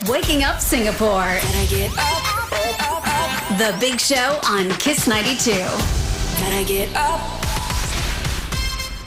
Waking Up Singapore. Gotta get up. The Big Show on Kiss 92. Gotta get up.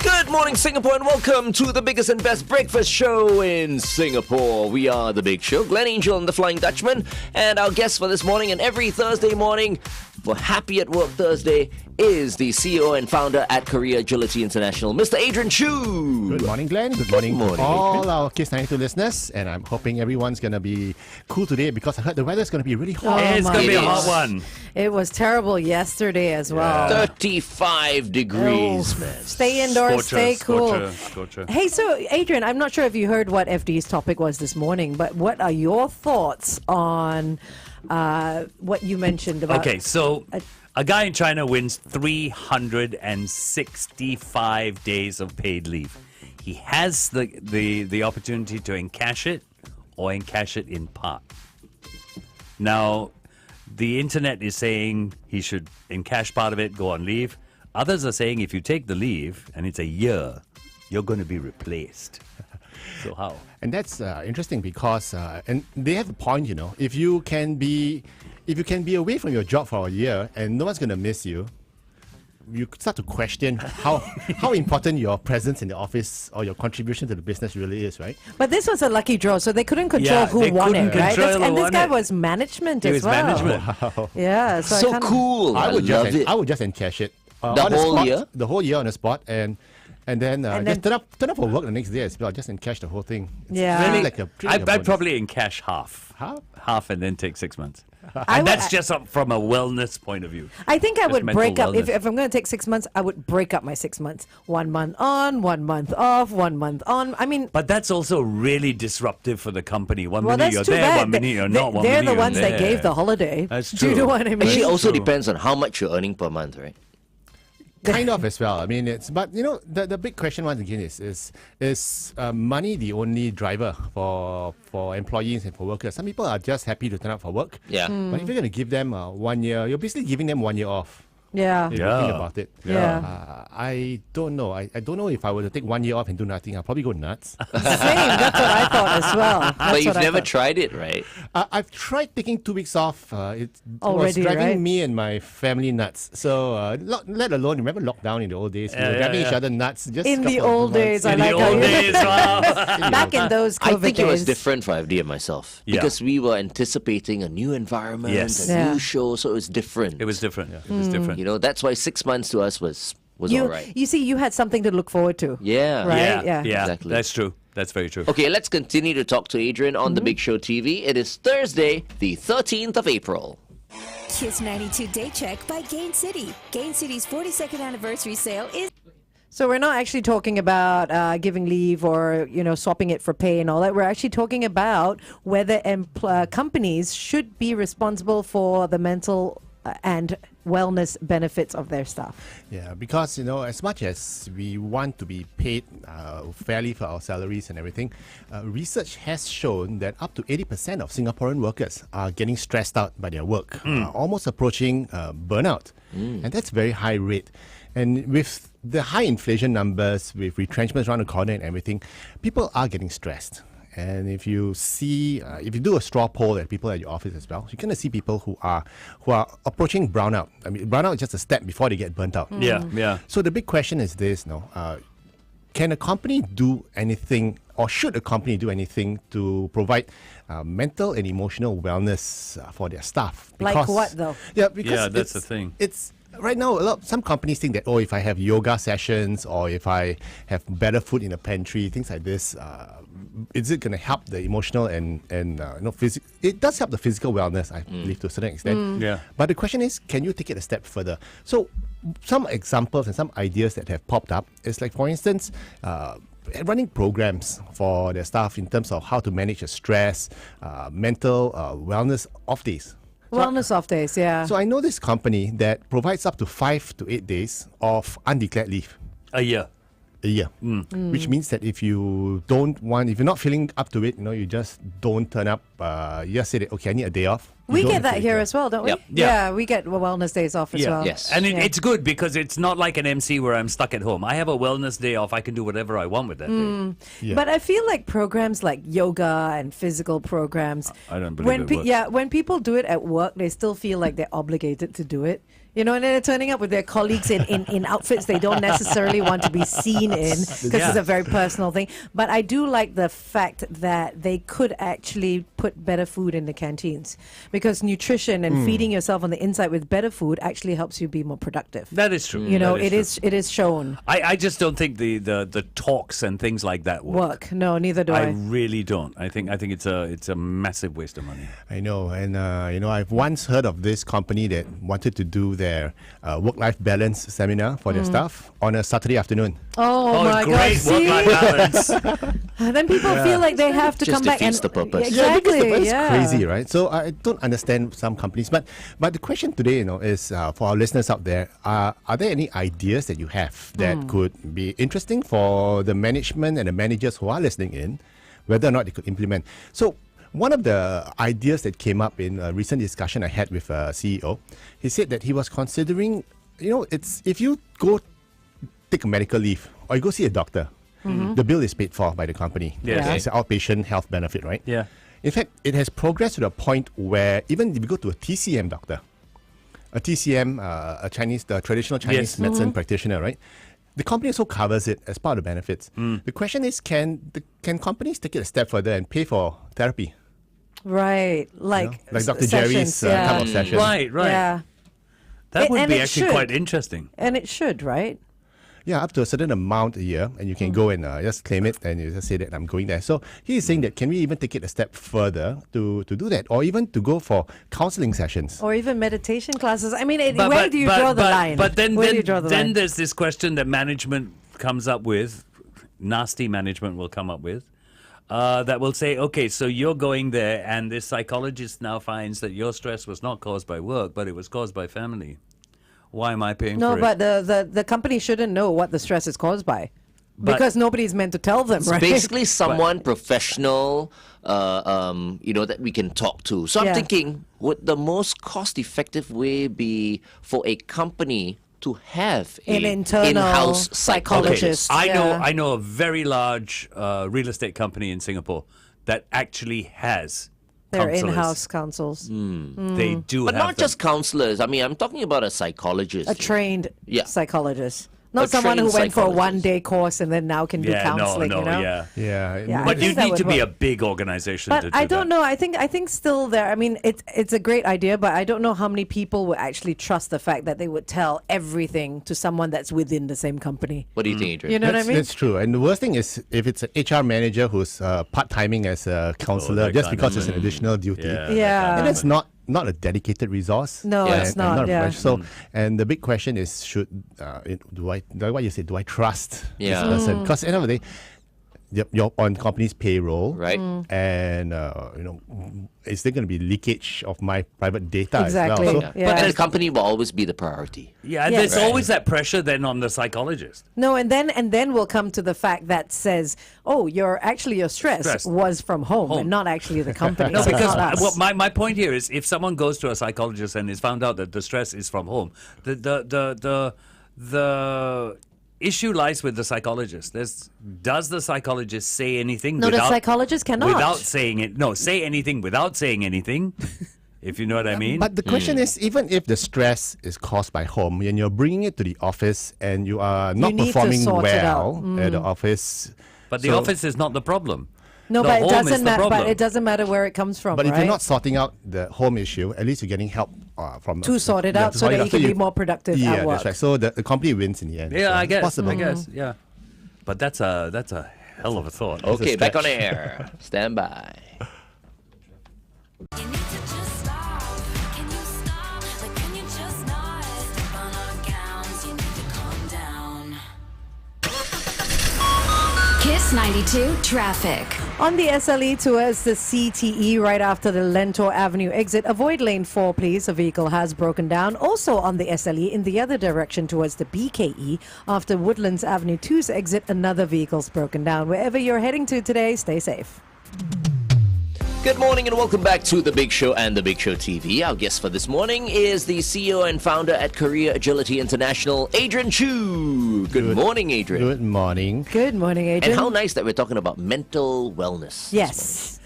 Good morning, Singapore, and welcome to the biggest and best breakfast show in Singapore. We are The Big Show, Glenn Angel and the Flying Dutchman, and our guest for this morning and every Thursday morning for Happy at Work Thursday is the CEO and founder at Korea Agility International, Mr. Adrian Choo. Good morning, Glenn. Good morning, morning, to all Adrian. our Kiss 92 listeners. And I'm hoping everyone's going to be cool today because I heard the weather's going to be really hot. It's going to be a It hot is. one. It was terrible yesterday as well. 35 degrees, man. Stay indoors, stay cool. Scorcher. Hey, so Adrian, I'm not sure if you heard what FD's topic was this morning, but what are your thoughts on what you mentioned about? Okay, so a guy in China wins 365 days of paid leave. He has the opportunity to encash it or encash it in part. Now, the internet is saying he should encash part of it, go on leave. Others are saying if you take the leave and it's a year, you're going to be replaced. So how? And that's interesting because, and they have a point, you know, if you can be away from your job for a year and no one's going to miss you, you start to question how important your presence in the office or your contribution to the business really is, right? But this was a lucky draw, so they couldn't control who they won it, couldn't right? control who And this won guy it. was management He as was well. management. Yeah, so, So I kinda, cool. I love it. I would just encash it The on whole spot, year? the whole year on the spot, and then And just then- turn up for work the next day as well. Just encash the whole thing. It's Yeah. really like a I'd bonus. probably encash half. Half? And then take 6 months. I And would- that's just from a wellness point of view. I think I Just would mental break up, if wellness. I'm going to take 6 months, I would break up my 6 months. 1 month on, 1 month off, 1 month on. I mean, But that's also really disruptive for the company. One well, minute that's you're too there, bad. one minute you're not, one They're minute the you're ones that there. gave the holiday. That's Do you know true. what I mean? Actually, also True. depends on how much you're earning per month, right? Kind of as well. I mean, but you know, the big question once again is money the only driver for employees and for workers? Some people are just happy to turn up for work. Yeah. But if you're going to give them 1 year, you're basically giving them 1 year off. Yeah. If you Yeah. think about it. Yeah. I don't know. I don't know if I were to take 1 year off and do nothing, I'll probably go nuts. Same. That's what I thought as well. That's But what you've I never thought. tried it, right? I've tried taking 2 weeks off. It was Already, driving right? me and my family nuts. So let alone, remember lockdown in the old days? We were Yeah, driving yeah. each other nuts. Just In the couple of old months. days, I In like the how old you- days, wow. Back in those COVID I think it was days. different for FD and myself Yeah. because we were anticipating a new environment, Yes. a Yeah. new show, so it was different. It was different. It was different. You know, that's why 6 months to us was all You, right. you see, you had something to look forward to. Yeah. Right? Yeah, Yeah. Exactly. That's true. That's very true. Okay, let's continue to talk to Adrian on The Big Show TV. It is Thursday, the 13th of April. Kiss 92 Day Check by Gain City. Gain City's 42nd anniversary sale is So we're not actually talking about giving leave or swapping it for pay and all that. We're actually talking about whether companies should be responsible for the mental and wellness benefits of their staff. Yeah, because as much as we want to be paid fairly for our salaries and everything, research has shown that up to 80% of Singaporean workers are getting stressed out by their work, almost approaching burnout, and that's a very high rate. And with the high inflation numbers, with retrenchments around the corner and everything, people are getting stressed. And if you see, if you do a straw poll at people at your office as well, you're going to see people who are approaching brownout. I mean, brownout is just a step before they get burnt out. Yeah, yeah. So the big question is this: can a company do anything, or should a company do anything to provide mental and emotional wellness for their staff? Like what, though? Yeah, because Yeah, that's the it's- thing. It's right now, some companies think that, if I have yoga sessions or if I have better food in the pantry, things like this, is it going to help the emotional and physical? It does help the physical wellness, I believe, to a certain extent. Yeah. But the question is, can you take it a step further? So some examples and some ideas that have popped up is like, for instance, running programs for their staff in terms of how to manage the stress, mental wellness off days. Wellness off days, yeah. So I know this company that provides up to 5 to 8 days of undeclared leave A year. a year, which means that if you're not feeling up to it, you just don't turn up you just say that, okay, I need a day off. You We don't get have to that take here it. as well, don't we? Yep. Yeah, we get wellness days off as well. Yes. And Yeah. it's good because it's not like an MC where I'm stuck at home. I have a wellness day off. I can do whatever I want with that day. Yeah. But I feel like programs like yoga and physical programs, I don't believe it works. when people do it at work, they still feel like they're obligated to do it. You know, and then they're turning up with their colleagues in outfits they don't necessarily want to be seen in because it's a very personal thing. But I do like the fact that they could actually put better food in the canteens because nutrition and feeding yourself on the inside with better food actually helps you be more productive. That is true. You know, That is true. it is shown. I just don't think the talks and things like that work. No, neither do I I. really don't. I think it's a massive waste of money. I know, and I've once heard of this company that wanted to do their work-life balance seminar for their staff on a Saturday afternoon. Oh, my God! great See? work-life balance. And then people feel like they have to Just come back and defeats the purpose. Exactly. It's Yeah, crazy, right? So I don't understand some companies, but the question today, is for our listeners out there: are there any ideas that you have that could be interesting for the management and the managers who are listening in, whether or not they could implement? So. One of the ideas that came up in a recent discussion I had with a CEO, he said that he was considering, it's if you go take a medical leave or you go see a doctor, the bill is paid for by the company. Yes. Yeah. It's an outpatient health benefit, right? Yeah. In fact, it has progressed to the point where even if you go to a TCM doctor, a TCM, the traditional Chinese Yes. medicine practitioner, right? The company also covers it as part of the benefits. The question is, can companies take it a step further and pay for therapy? right. Like Like Dr. sessions, Jerry's couple of sessions. Right. Yeah, That would And be it actually should. quite interesting. and it should, right? Yeah, up to a certain amount a year, and you can go and just claim it, and you just say that I'm going there. So he's saying that can we even take it a step further to do that, or even to go for counseling sessions? Or even meditation classes. I mean, where do you draw the line? But then, where do you draw the then line? there's this question that management comes up with, nasty management will come up with, that will say, okay, so you're going there, and this psychologist now finds that your stress was not caused by work, but it was caused by family. Why am I paying No, for but it? the company shouldn't know what the stress is caused by. But- Because nobody's meant to tell them, It's right? basically someone professional, that we can talk to. So I'm Yeah. thinking, would the most cost-effective way be for a company to have An a internal in-house psychologist? psychologist. I Yeah. know a very large real estate company in Singapore that actually has They're counselors. in-house counsels. They do But have not them. just counselors. I mean, I'm talking about a psychologist. A trained Yeah. psychologist. Not A someone who trained went for a psychologist. one-day course and then now can do Yeah, counseling, no, you know? yeah. Yeah, Yeah, I But think you that need would to be a work. big organization But to do I don't that. know. I think still there. I mean, it's a great idea, but I don't know how many people would actually trust the fact that they would tell everything to someone that's within the same company. What do you think, Adrian? You know what I mean? That's true. And the worst thing is if it's an HR manager who's part-timing as a counselor that just kind because of- it's an additional duty. Yeah. Yeah. And it's not a dedicated resource. No, And- it's and not, a yeah. professional. So, and the big question is, what you say? Do I trust Yeah. this person? Because at the end of the day, you're on company's payroll, Right. And is there going to be leakage of my private data Exactly. as well? Yeah. Yeah. But the company will always be the priority. Yeah, Yeah. there's Right. always that pressure then on the psychologist. No, and then we'll come to the fact that says, oh, your stress Stress. was from home and not actually the company. No, So it's because not us. my point here is if someone goes to a psychologist and is found out that the stress is from home, the issue lies with the psychologist. Does the psychologist say anything No, the without psychologist cannot. without saying it? No, say anything without saying anything. If you know what I mean. But the question is, even if the stress is caused by home, and you're bringing it to the office, and you are not need to performing sort it well out. at the office, But the so- office is not the problem. No, The but it home is doesn't the matter. But problem. it doesn't matter where it comes from, But if right? you're not sorting out the home issue, at least you're getting help from To sort it yeah, out to so sort it that out. you can be more productive yeah, at work. that's right. So the company wins in the end. Yeah, So I it's guess. possible. I guess. Yeah. But that's a hell of a thought. Okay, back on stretch. air. Stand by. You need to just stop. Can you stop? Like, can you just not step on our gowns? You need to calm down. Kiss 92 traffic. On the SLE towards the CTE right after the Lentor Avenue exit, avoid lane 4, please. A vehicle has broken down. Also on the SLE in the other direction towards the BKE after Woodlands Avenue 2's exit, another vehicle's broken down. Wherever you're heading to today, stay safe. Good morning and welcome back to The Big Show and The Big Show TV. Our guest for this morning is the CEO and founder at Career Agility International, Adrian Choo. Good morning, Adrian. Good morning. Good morning, Adrian. And how nice that we're talking about mental wellness. this Yes.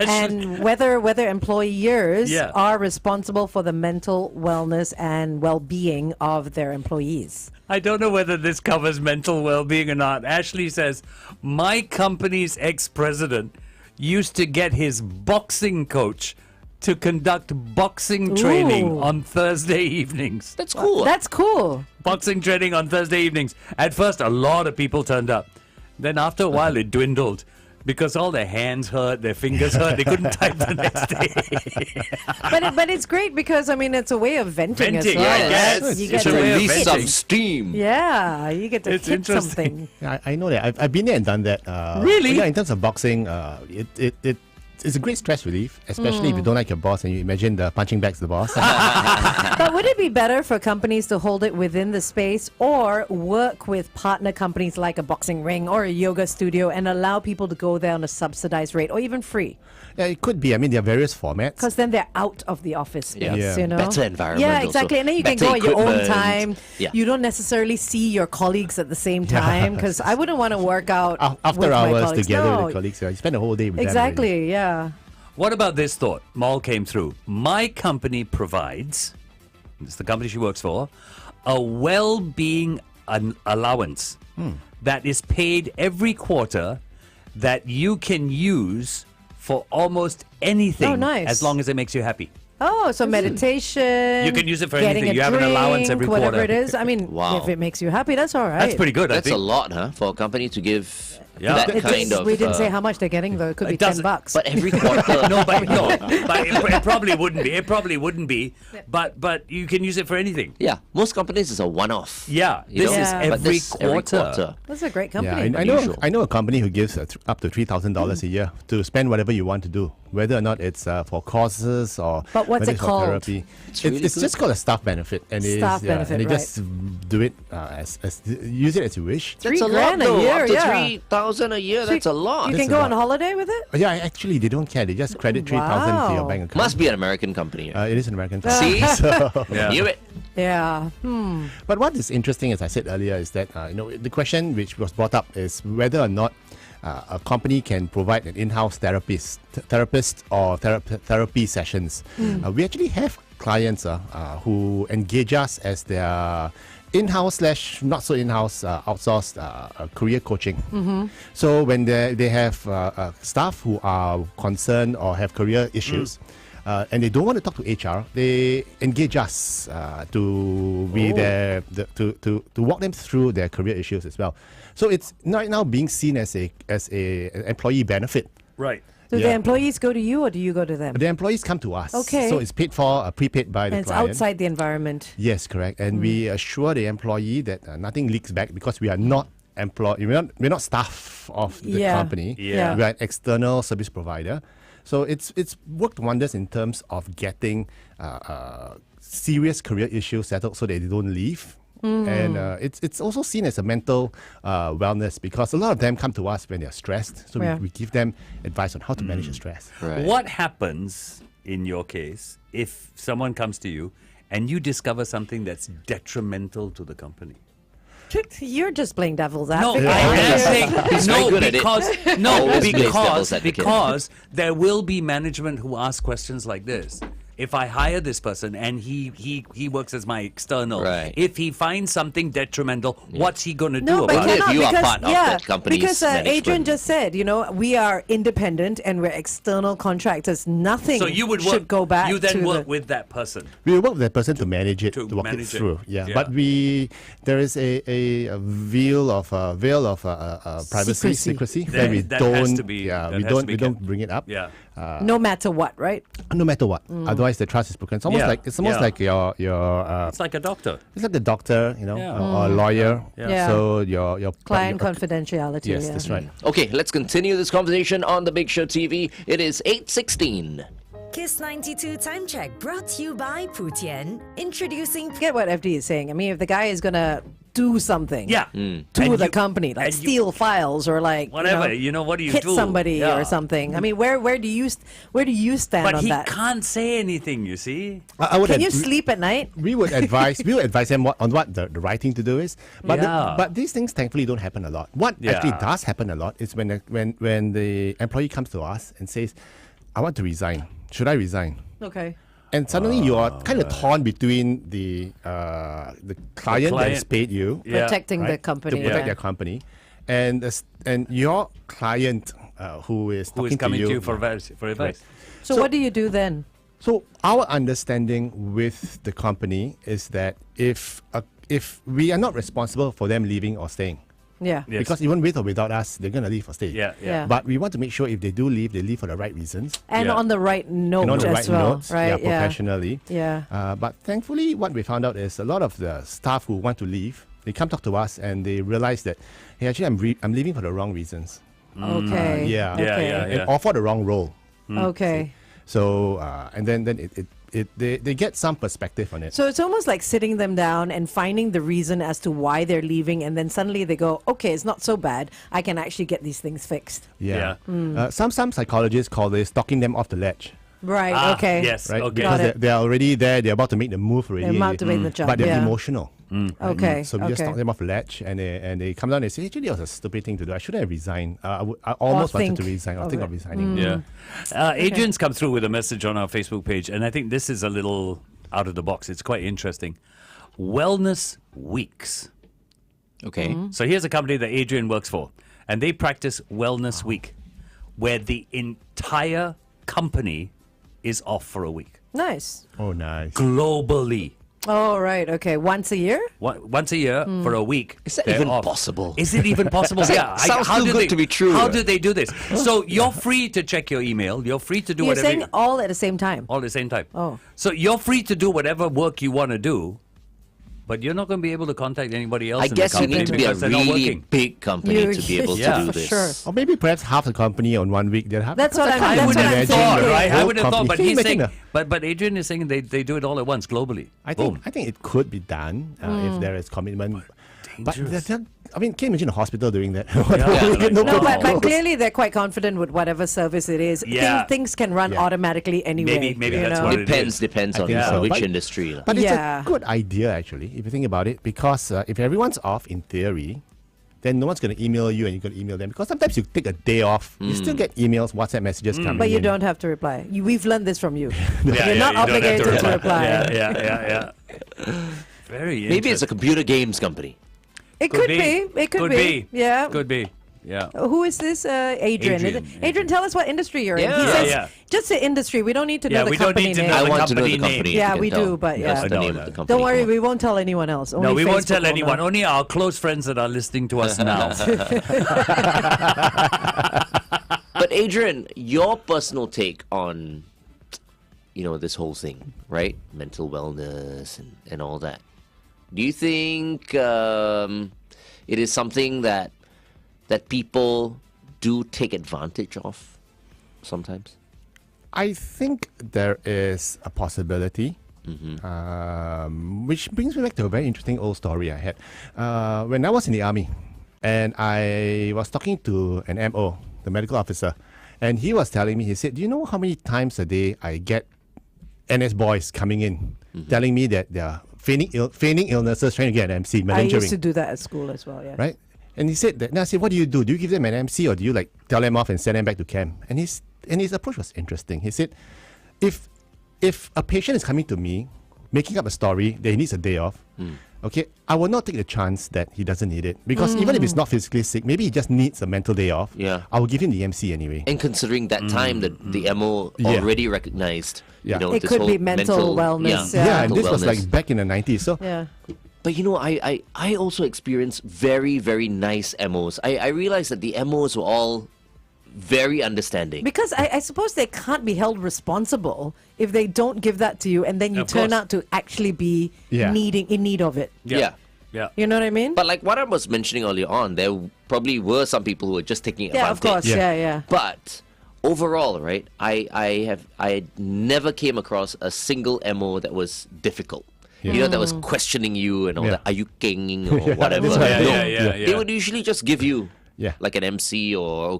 And whether employers Yeah. are responsible for the mental wellness and well-being of their employees. I don't know whether this covers mental well-being or not. Ashley says, my company's ex-president used to get his boxing coach to conduct boxing training Ooh. on Thursday evenings. That's cool. That's cool. Boxing training on Thursday evenings. At first, a lot of people turned up. Then after a while, it dwindled. Because all their hands hurt, their fingers hurt, they couldn't type the next day. But it's great because, I mean, it's a way of venting, as Venting, well. I right? guess. You It's get a to way of release venting. some steam. yeah, you get to It's hit interesting. something. I know that. I've been there and done that. Really? Yeah, in terms of boxing, it's a great stress relief, especially if you don't like your boss and you imagine the punching bag's the boss. But would it be better for companies to hold it within the space or work with partner companies like a boxing ring or a yoga studio and allow people to go there on a subsidized rate or even free? Yeah, it could be. I mean, there are various formats. Because then they're out of the office space, Yeah. you know? Better environment Yeah, also. exactly. And then you can Better go at your own equipment. time. Yeah. You don't necessarily see your colleagues at the same time because I wouldn't want to work out After with my hours colleagues. together No, with colleagues, you spend the whole day with them. exactly, yeah. What about this thought? Maul came through. My company provides, it's the company she works for, a well-being allowance that is paid every quarter that you can use for almost anything Oh, nice. as long as it makes you happy. Oh, so meditation. You can use it for getting anything. a You have an allowance every drink, whatever quarter. it is. I mean, Wow. if it makes you happy, that's all right. That's pretty good, That's I a think. lot, huh? For a company to give Yeah. that It kind just- of... we didn't say how much they're getting though. It could be It doesn't- $10. But every quarter... No, but it probably wouldn't be. It probably wouldn't be. But you can use it for anything. Yeah, most companies is a one-off. Yeah, You this know? is Yeah. But every this quarter. That's a great Yeah, company. I know. Unusual. I know a company who gives up to $3,000 a year to spend whatever you want to do, whether or not it's for courses or But what's whether it it's for called? therapy. It's It's, really it's good. just called a staff benefit, and Staff benefit, and they right. just do it as use it as you wish. That's a lot, $3,000 a though. year, Up to yeah. 3,000 a year, that's a lot. You That's can a go lot. on holiday with it? Yeah, actually, they don't care. They just credit 3,000 to your Wow. bank account. Must be an American company. It is an American See? company. So, Yeah. Knew it. Yeah. but what is interesting, as I said earlier, is that the question which was brought up is whether or not a company can provide an in-house therapist or therapy sessions. We actually have clients who engage us as their in-house / not so in-house outsourced career coaching. So when they have staff who are concerned or have career issues, and they don't want to talk to HR, they engage us to be there to walk them through their career issues as well. So it's right now being seen as a an employee benefit. Right. Do the Yeah. employees go to you or do you go to them? The employees come to us. Okay. So it's paid for, prepaid by And the it's client. outside the environment. Yes, correct. And we assure the employee that nothing leaks back because we are not we're not staff of the Yeah. company. Yeah. We are an external service provider. So it's worked wonders in terms of getting serious career issues settled so that they don't leave. And it's also seen as a mental wellness because a lot of them come to us when they're stressed. So Yeah. we give them advice on how to manage the stress. Right. What happens in your case if someone comes to you and you discover something that's detrimental to the company? You're just playing devil's No, advocate. I aren't am you? saying He's very good at it. Always plays devil's advocate. because there will be management who ask questions like this. If I hire this person and he works as my external, Right. if he finds something detrimental, what's he going to do No, but about What it? if cannot you are because part of that company's because Adrian management? just said, we are independent and we're external contractors. Nothing So you would should work, go back you then to work the, with that person. We work with that person to manage it, To to walk it manage it. through. Yeah. Yeah. But there is a veil of privacy, secrecy That- where we that has don't. to be- yeah, that we has to don't. be We don't kept. bring it up. Yeah. no matter what, right? No matter what. Otherwise, the trust is broken. It's almost Yeah. like your. It's like a doctor. It's like a doctor, Yeah. or a lawyer. Yeah. So your Client your- confidentiality. Yes, yeah. that's right. Okay, let's continue this conversation on The Big Show TV. It is 8:16. Kiss 92 Time Check brought to you by Putian. Introducing Get what FD is saying. I mean, if the guy is going to do something. Yeah. To And the you- company, like and you- steal files or like Whatever, what do you hit do? somebody Yeah. or something. I mean, where do you stand But on he that? can't say anything, you see. I would Can you ad- sleep at night? we would advise them on what the right thing to do is. But Yeah. but these things thankfully don't happen a lot. What actually Yeah. does happen a lot is when the employee comes to us and says, "I want to resign. Should I resign?" Okay. And suddenly you are kind of torn between the client that has client. paid you, Yeah. Protecting the right, company. to protect yeah. their company, and your client who is Who is talking coming to to you for advice? So what do you do then? So our understanding with the company is that if we are not responsible for them leaving or staying, Yeah. Yes. because even with or without us, they're gonna leave or stay. Yeah, yeah. Yeah. But we want to make sure if they do leave, they leave for the right reasons And Yeah. on the right note and on the as right well, notes, right? professionally. Yeah. But thankfully, what we found out is a lot of the staff who want to leave, they come talk to us and they realize that, hey, actually, I'm leaving for the wrong reasons. Okay. yeah. Yeah, Okay. yeah, And, or for the wrong role. Okay. So, and then they get some perspective on it. So it's almost like sitting them down and finding the reason as to why they're leaving, and then suddenly they go, okay, it's not so bad. I can actually get these things fixed. Yeah. Yeah. Some psychologists call this talking them off the ledge, Right. Ah, okay. Yes. right? Okay. Because Got it. they're already there, they're about to make the move already. They're about to make the jump. But they're yeah. emotional. Okay. So we just okay. talk them off the ledge, and they come down and say, actually, it was a stupid thing to do. I shouldn't have resigned. I almost wanted to think resign. Or of think it. of resigning. Yeah. Adrian's come through with a message on our Facebook page, and I think this is a little out of the box. It's quite interesting. Wellness weeks. Okay. So here's a company that Adrian works for, and they practice Wellness Week, where the entire company is off for a week Nice. Oh, nice. globally. Oh, right. Okay. Once a year? Once a year for a week. Is that they're even off. possible? Is it even possible? Yeah. Sounds how too do good they- to be true. How do they do this? So you're free to check your email. You're free to do You're whatever. saying all at the same time. all at the same time. Oh. So you're free to do whatever work you want to do, but you're not going to be able to contact anybody else I in the guess you company need to be a because they're not really working. big company You- to be able yeah, to do for this. sure. Or maybe perhaps half the company on 1 week. They'll have. That's what because I'm- I that's can't what I'm imagine thinking. the Right? I whole would have thought, company- but Can you he's saying, imagine but Adrian is saying they do it all at once globally. I Boom. think it could be done if there is commitment. But dangerous. I mean, can you imagine a hospital doing that? Yeah, like- No, No, but protocol. clearly they're quite confident with whatever service it is. Yeah. Things can run Yeah. automatically anyway. Maybe you that's know? what it is. Depends on think so. which But- industry. lah. But it's Yeah. a good idea, actually, if you think about it, because if everyone's off in theory, then no one's going to email you and you're going to email them. Because sometimes you take a day off, you still get emails, WhatsApp messages coming But you in. don't have to reply. We've learned this from you. Yeah, You're yeah, not you don't have obligated to reply. Yeah. Very Maybe it's a interesting. computer games company. It could be. It could be. Yeah. Could be. Yeah. Who is this? Adrian. Is it- Adrian. Adrian, tell us what industry you're in. Yeah. He Yeah, says yeah. just the industry. We don't need to know Yeah, the we don't company need to name. know I the want to know the company name. company. if Yeah, you can we tell. do, but That's yeah. the No, name no. of the company. Don't worry, Come on. we won't tell anyone else. Only No, we won't Facebook tell will anyone. know. Only our close friends that are listening to us now. But Adrian, your personal take on, this whole thing, right? Mental wellness and all that. Do you think it is something that people do take advantage of sometimes? I think there is a possibility, which brings me back to a very interesting old story I had. When I was in the army, and I was talking to an MO, the medical officer, and he was telling me, he said, do you know how many times a day I get NS boys coming in, telling me that they're feigning illnesses, trying to get an MC, I used malingering, to do that at school as well. Yeah. right? And he said that. And I said, what do? Do you give them an MC or do you tell them off and send them back to camp? And his approach was interesting. He said, if a patient is coming to me, making up a story that he needs a day off, okay, I will not take the chance that he doesn't need it. Because even if he's not physically sick, maybe he just needs a mental day off. Yeah. I will give him the MC anyway. And considering that time that the MO Yeah. already recognized, Yeah. It this could whole be mental wellness, yeah. Yeah, and mental this was wellness. back in the 90s. So Yeah. But I also experienced very, very nice MOs. I realized that the MOs were all very understanding. Because I suppose they can't be held responsible if they don't give that to you, and then you Of turn course. out to actually be Yeah. in need of it. Yeah. Yeah. You know what I mean? But like what I was mentioning earlier on, there probably were some people who were just taking yeah, advantage. of course. Yeah. Yeah. But overall, right, I never came across a single MO that was difficult. You know, that was questioning you and all Yeah. that. Are you king or whatever? that's right. No, Yeah. They would usually just give you Yeah. like an MC or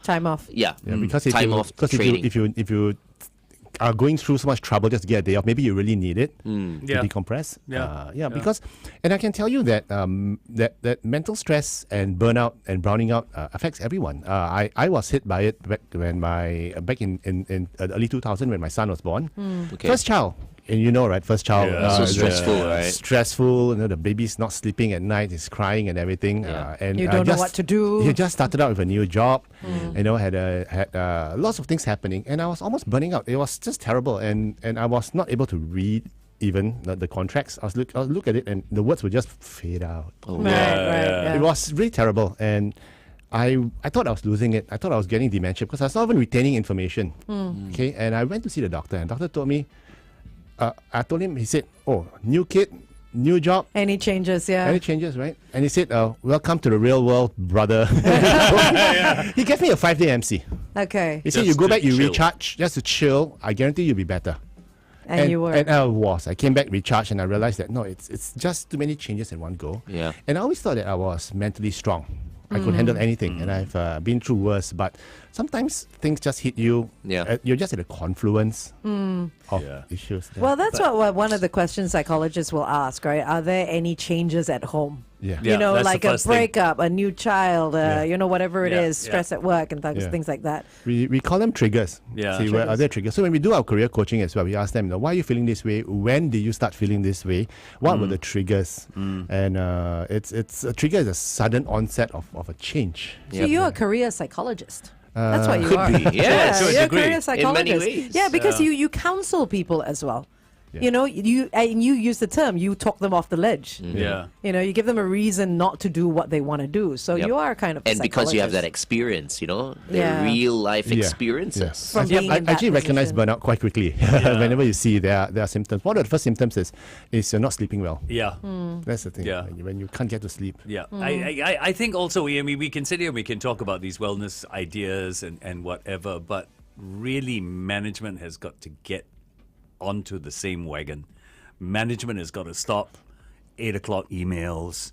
Time off. Yeah, because if time you, off because training. if you are going through so much trouble just to get a day off, maybe you really need it to Yeah. decompress. Yeah. Because, and I can tell you that that mental stress and burnout and browning out affects everyone. I was hit by it back in early 2000 when my son was born. Okay. First child. And you know, right? First child. Yeah. So the- stressful, right? Stressful. You know, the baby's not sleeping at night. He's crying and everything. Yeah. And You don't know what to do. He just started out with a new job. You know, had lots of things happening, and I was almost burning out. It was just terrible, and I was not able to read even the contracts. I would look at it, and the words would just fade out. Right. Yeah. It was really terrible, and I thought I was losing it. I thought I was getting dementia because I was not even retaining information. Okay, and I went to see the doctor, and the doctor told me. I told him. He said, "Oh, new kid, new job." Any changes? Yeah. Any changes, right? And he said, "Welcome to the real world, brother." He gave me a 5-day MC. Okay. He said, Just "You go to back, you chill. recharge, just to chill. I guarantee you'll be better." And you were. And I was. I came back, recharged, and I realized that no, it's just too many changes in one go. Yeah. And I always thought that I was mentally strong. I could handle anything, and I've been through worse. But sometimes things just hit you. Yeah. You're just at a confluence of Yeah. issues. Well, that's what one of the questions psychologists will ask, right? Are there any changes at home? Yeah. Yeah. You know, that's the like a first thing. breakup, a new child, you know, whatever it Yeah, is, stress at work and Yeah. things like that. We call them triggers. Yeah. See, where are there triggers? So when we do our career coaching as well, we ask them, why are you feeling this way? When did you start feeling this way? What were the triggers? And it's a trigger is a sudden onset of a change. So you're a career psychologist. That's what you are. Could be, yes. To a you're a degree. career In psychologist. ways. Yeah, because you counsel people as well. Yeah. You know, you use the term, you talk them off the ledge. Yeah. You know, you give them a reason not to do what they want to do. So Yep. you are kind of a And because you have that psychologist. experience, you know, the Yeah. real life Yeah. experiences. From being I in that actually recognize position. burnout quite quickly. Whenever you see there are symptoms. One of the first symptoms is you're not sleeping well. Yeah. That's the thing. Yeah. When you can't get to sleep. Yeah, I think also, I mean, we can sit here and we can talk about these wellness ideas and whatever, but really management has got to get onto the same wagon. Management has got to stop 8 o'clock emails,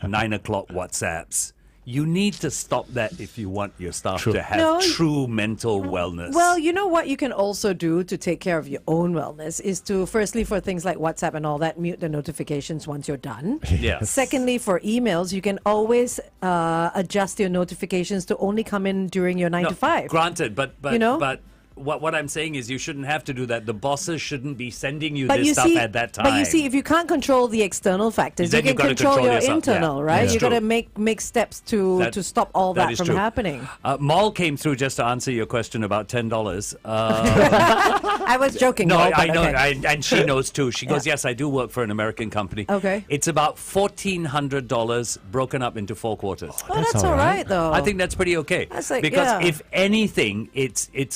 9 o'clock WhatsApps. You need to stop that if you want your staff True. to have No, true mental wellness. Well, you know what you can also do to take care of your own wellness is to, firstly, for things like WhatsApp and all that, mute the notifications once you're done. yeah. Secondly, for emails, you can always adjust your notifications to only come in during your 9 No, to 5. Granted, but You know? but what I'm saying is you shouldn't have to do that. The bosses shouldn't be sending you But this you stuff see, at that time. but you see, if you can't control the external factors, Then you you've can gotta control control your yourself, internal, yeah. right? That's You got to true. make steps to That- stop all that is from true. happening. Maul came through just to answer your question about $10. I was joking. No, Paul, I but know, okay. and she knows too. She goes, Yeah. yes, I do work for an American company. Okay. It's about $1,400 broken up into 4 quarters. Oh, that's all all right. right, though. I think that's pretty okay. That's like- because yeah. if anything, it's a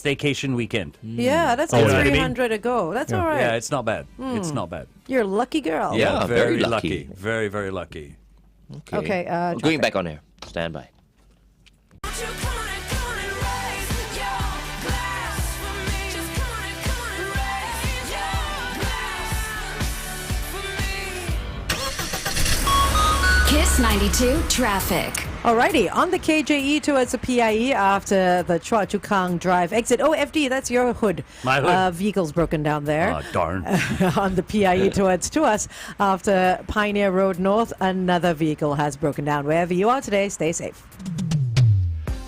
staycation weekend. Yeah, that's Oh, like you know what I mean? 300 a go. That's all right. Yeah, it's not bad. It's not bad. You're a lucky girl. Yeah. very lucky. Very, very lucky. Okay, Going traffic. back on air. Stand by. Won't you come on and raise your glass for me? Just come on and raise your glass for me. Kiss 92 traffic. Alrighty, on the KJE towards the PIE after the Chua Chu Kang Drive exit. Oh, FD, that's your hood. My hood. Vehicle's broken down there. Ah, darn. On the PIE towards to us after Pioneer Road North, another vehicle has broken down. Wherever you are today, stay safe.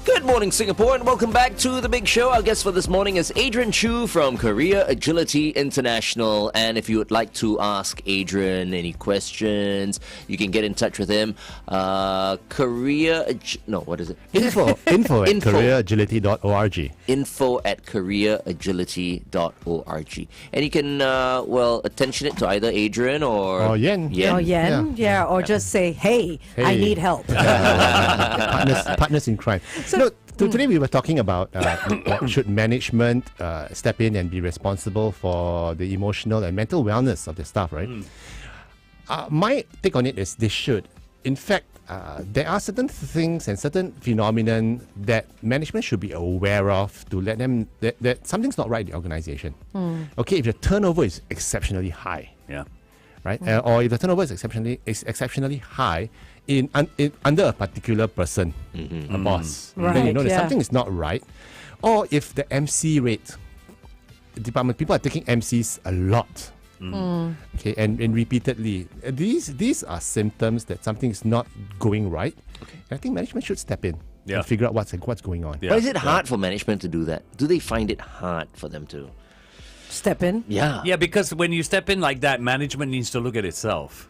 Good morning, Singapore, and welcome back to The Big Show. Our guest for this morning is Adrian Choo from Korea Agility International. And if you would like to ask Adrian any questions, you can get in touch with him. What is it? Info at Info. careeragility.org. info@careeragility.org. And you can, attention it to either Adrian or Yen. Oh, Yen? Yeah, or just say, hey, I Hey. need help. partners in crime. Today we were talking about should management step in and be responsible for the emotional and mental wellness of their staff, right? My take on it is they should. In fact, there are certain things and certain phenomenon that management should be aware of to let them that something's not right in the organization. Okay, if the turnover is exceptionally high, Yeah. right? Or if the turnover is exceptionally high in under a particular person, a boss, then you Right, know that yeah. something is not right. Or if the MC rate department, people are taking MCs a lot. Okay, and repeatedly. These are symptoms that something is not going right. Okay. I think management should step in and figure out what's going on. Yeah. But is it hard for management to do that? Do they find it hard for them to? Step in. Yeah. Yeah, because when you step in like that, management needs to look at itself.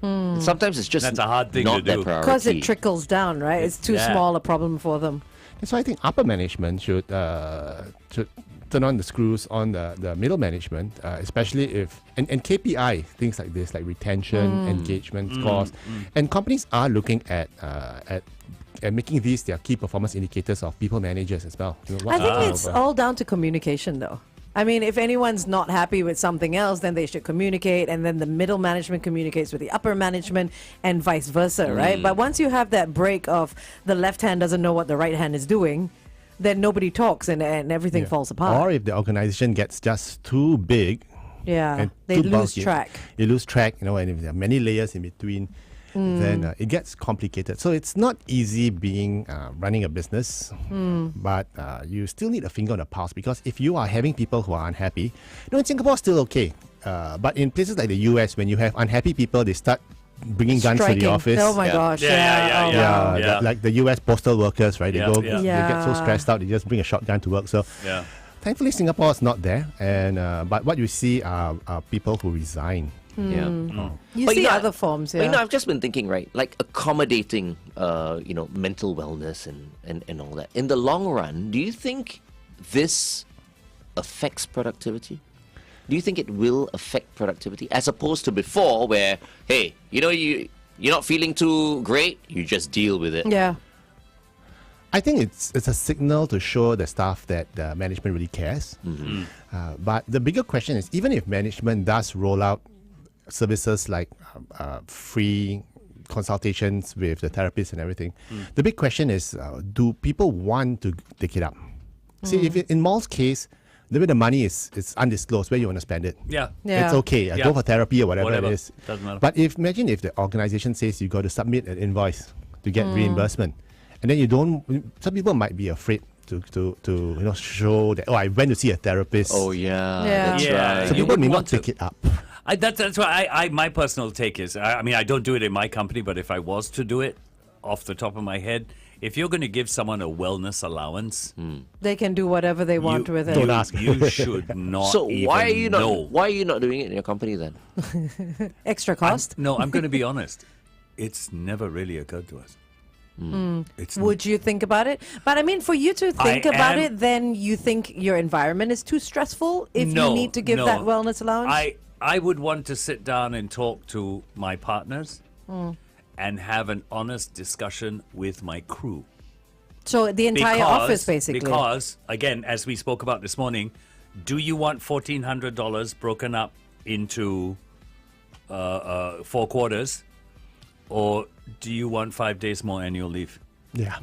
Sometimes it's just That's a hard thing not to their do. priority. Because it trickles down, right? It's too Yeah. small a problem for them. That's why I think upper management should turn on the screws on the middle management, especially if and KPI things like this, like retention, engagement scores, and companies are looking at making these their key performance indicators of people managers as well. You know, I what's think the it's turnover? all down to communication, though. I mean, if anyone's not happy with something else, then they should communicate, and then the middle management communicates with the upper management, and vice versa, right? But once you have that break of the left hand doesn't know what the right hand is doing, then nobody talks, and everything Yeah. falls apart. Or if the organization gets just too big, Yeah, and they too lose bulky, track. You lose track, and if there are many layers in between, then it gets complicated. So it's not easy being running a business, but you still need a finger on the pulse, because if you are having people who are unhappy, in Singapore still okay, but in places like the US, when you have unhappy people, they start bringing guns to Striking. the office. Oh my Yeah. gosh! Yeah, Yeah, oh, wow. Yeah. Like the US postal workers, right? They Yeah, go, yeah. they get so Yeah. stressed out, they just bring a shotgun to work. So Yeah. thankfully, Singapore is not there, and but what you see are people who resign. Yeah. You But see know, other forms, yeah. But I've just been thinking, right? Like accommodating, mental wellness and all that. In the long run, do you think this affects productivity? Do you think it will affect productivity as opposed to before, where hey, you're not feeling too great, you just deal with it. yeah. I think it's a signal to show the staff that the management really cares. But the bigger question is, even if management does roll out services like free consultations with the therapist and everything, the big question is, do people want to take it up? See, if in Mall's case, the way the money is undisclosed, where you want to spend it. Yeah. Yeah. It's okay. Yeah. Go for therapy or whatever Whatever. it is. Doesn't matter. But imagine if the organization says you got to submit an invoice to get reimbursement, and then you don't. Some people might be afraid to show that, I went to see a therapist. Oh yeah, Yeah. that's Yeah. right. So You people may wouldn't not want to. take it up. That's why my personal take is, I mean, I don't do it in my company, but if I was to do it off the top of my head, if you're going to give someone a wellness allowance, They can do whatever they want with it. Don't ask. You should not. So even why are you not? know. Why are you not doing it in your company then? Extra cost. No, I'm going to be honest. It's never really occurred to us. It's Would you think about it? But I mean, for you to think about am- it, then you think your environment is too stressful if No, you need to give no. that wellness allowance? I would want to sit down and talk to my partners and have an honest discussion with my crew. So the entire office, basically. Because, again, as we spoke about this morning, do you want $1,400 broken up into 4 quarters, or do you want 5 days more annual leave? Yeah.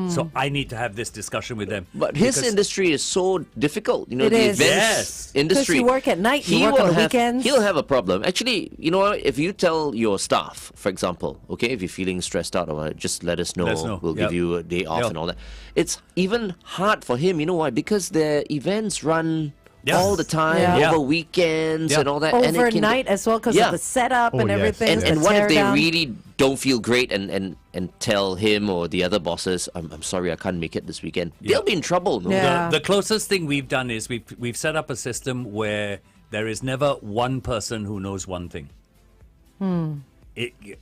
So I need to have this discussion with them. But his Because- industry is so difficult. It the is. events Yes. industry. 'Cause you work at night, you he work on will the have- weekends. He'll have a problem. Actually, if you tell your staff, for example, okay, if you're feeling stressed out or what, just let us know. Let us know. We'll Yep. give you a day off Yep. and all that. It's even hard for him. You know why? Because the events run Yeah. all the time, Yeah. over weekends Yeah. and all that. and it can Overnight get- as well, because Yeah. of the setup Oh, and yes. everything. And the what if they teardown. really don't feel great and tell him or the other bosses, I'm sorry, I can't make it this weekend. They'll be in trouble. No? Yeah. The closest thing we've done is we've set up a system where there is never one person who knows one thing.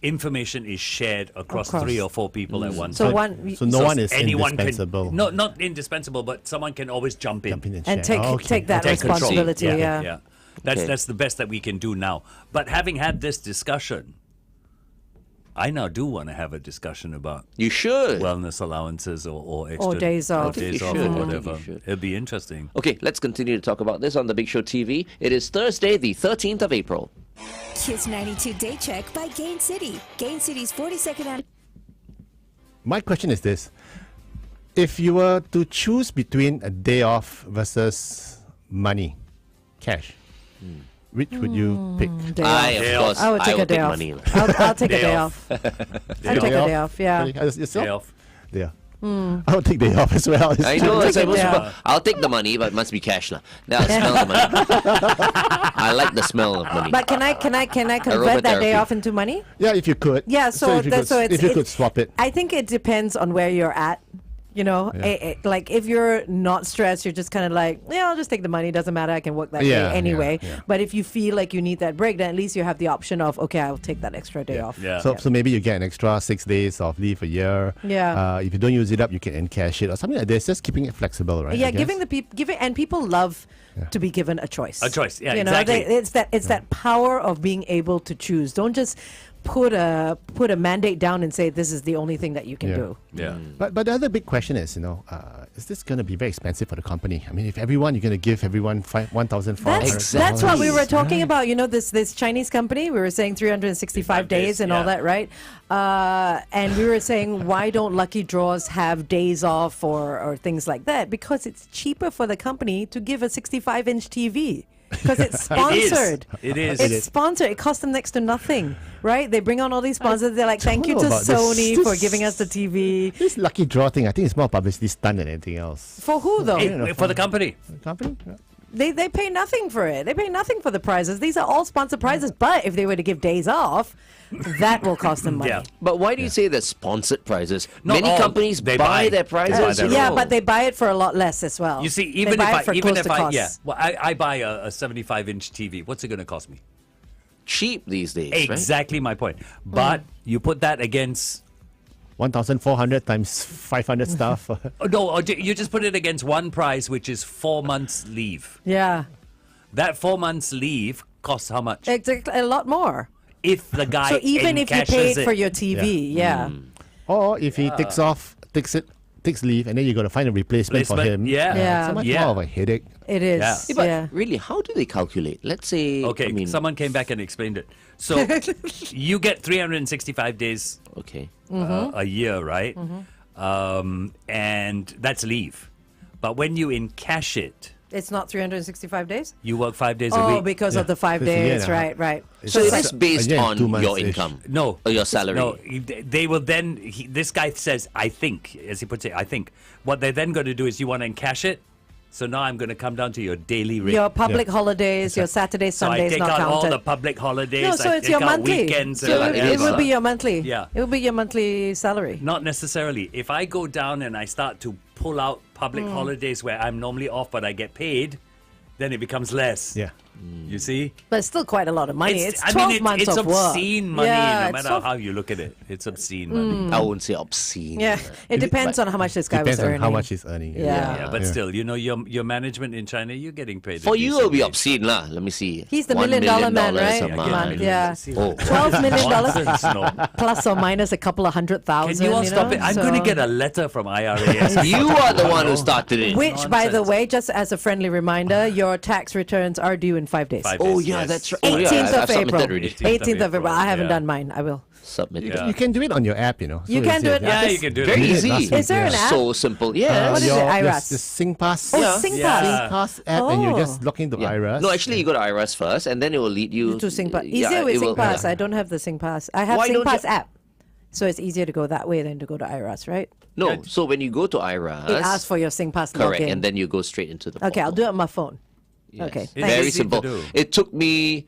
Information is shared across Across. 3 or 4 people at once. So one So no one is anyone indispensable. Can, no, not indispensable, but someone can always jump in. Jump in and share. take Oh, okay. take that Take control. responsibility. Yeah, Yeah. Okay. That's the best that we can do now. But having had this discussion, I now do want to have a discussion about You should. wellness allowances or extra days off. I think days you off should. I or think whatever. you should. It'll be interesting. Okay, let's continue to talk about this on the Big Show TV. It is Thursday, the 13th of April. Kiss 92 Day Check by Gain City. Gain City's 42nd anniversary. My question is this. If you were to choose between a day off versus money, cash, which would you pick? Day I, off. of course, I would take will a day take off. money. I'll take a Day day off. off. I'll take a day off. Yeah. Yourself? Day off. Yeah. I would take day off as well. I know. Take It's it most down. people, I'll take the money, but it must be cash lah. Then I'll smell the money. I like the smell of money. But can I convert that day Aromatherapy. off into money? Yeah, if you could. Yeah. So if you that's could, if you could it's- swap it. I think it depends on where you're at. You know, like if you're not stressed, you're just kind of like, yeah, I'll just take the money. Doesn't matter. I can work that Yeah, day anyway. yeah. But if you feel like you need that break, then at least you have the option of, okay, I'll take that extra day off. Yeah. So maybe you get an extra 6 days of leave a year. Yeah. If you don't use it up, you can encash it or something like this. Just keeping it flexible, right? Yeah, I guess? giving the people, and people love to be given a choice. A choice, yeah, you know, exactly. it's that power of being able to choose. Don't just put a mandate down and say this is the only thing that you can Yeah. do. Yeah. But the other big question is, is this going to be very expensive for the company? I mean, if everyone, you're going to give everyone $1,500. That's what we were talking Right. about. You know, this Chinese company, we were saying 365 days and all yeah. that, right? And we were saying, why don't lucky draws have days off or things like that? Because it's cheaper for the company to give a 65-inch TV. Because it's sponsored. It is. It's sponsored. It costs them next to nothing, right? They bring on all these sponsors. They're like, thank you don't to know about this. Sony for This- giving us the TV. This lucky draw thing, I think it's more publicity stunt than anything else. For who, though? For the company. The company? Yeah. They pay nothing for it. They pay nothing for the prizes. These are all sponsored prizes. But if they were to give days off, that will cost them money. Yeah. But why do you say they're sponsored prizes? Not Many all. companies They buy buy. their They prizes. buy their you Yeah, know. but they buy it for a lot less as well. You see, They even buy if it I, for even close if to I, cost. yeah, well, I buy a 75-inch TV. What's it going to cost me? cheap these days, right? Exactly my point. But you put that against 1,400 times 500 stuff. oh, no, or you just put it against one price, which is 4 months leave. Yeah, That 4 months leave costs how much? exactly, a lot more. If the guy So even if you encashes paid it. for your TV, yeah. Or if he takes leave, and then you got to find a replacement for him. Yeah. Yeah. So much Yeah. more of a headache. It is. Yeah. Yeah, but Yeah. really, how do they calculate? Let's say, Okay, I mean, someone came back and explained it. So you get 365 days okay, a year, right? And that's leave. But when you encash it, It's not 365 days? you work 5 days a Oh, week. because of the 5 It's a year days. and a half. Right, right. It's so just it is based a year and on 2 months your ish. income, No. or your salary. No, they will then. This guy says, "I think," as he puts it. I think what they're then going to do is, you want to encash it. So now I'm going to come down to your daily rate. Your public Yeah. holidays, your Saturdays, so I Sundays take not out counted. all the public holidays. No, so I it's take your out monthly. weekends. So and it it will is. be your monthly. Yeah. It will be your monthly salary. Not necessarily. If I go down and I start to pull out public holidays where I'm normally off but I get paid, then it becomes less. Yeah. You see? But it's still quite a lot of money. It's I 12 mean, months it's of work. obscene money, Yeah, no it's matter 12 how you look at it. It's obscene money. I won't say obscene. Yeah, it depends on how much this guy Depends was on earning. how much he's earning. Yeah. Yeah, but still, you know, your management in China, you're getting paid. a For you, it'll be decent wage. obscene, lah. Let me see. He's the $1 $1 million man, million right? a Yeah, month. Yeah. Oh. $12 million Nonsense, no. plus or minus a couple of $100,000. Can you all stop know? it? I'm So- going to get a letter from IRAS. You are the one who started it. Which, by the Nonsense. way, just as a friendly reminder, your tax returns are due in 5 days. 5 Oh, days, yeah, yes. that's right. Oh, yeah, 18th I've of submitted April. already. 18th of April. I haven't Yeah. done mine. I will. Submitted. Yeah. You can do it on your app, So You can it's- do it. Yeah, you can do it. Very We did it easy. last week, Is there an app? So simple. Yeah. What is it, IRAS? The SingPass. Oh, Yeah. SingPass. Yeah. SingPass app, and you Oh. just log into Yeah. IRAS. No, actually, you go to IRAS first, and then it will lead you To SingPass. yeah, Easier with it will- SingPass. yeah. I don't have the SingPass. I have Why don't SingPass you- app. So it's easier to go that way than to go to IRAS, right? No, so when you go to IRAS, It asks for your SingPass correct, login. and then you go straight into the. Okay, I'll portal. do it on my phone. Yes. Okay, It's thank Very easy to simple. do. It took me.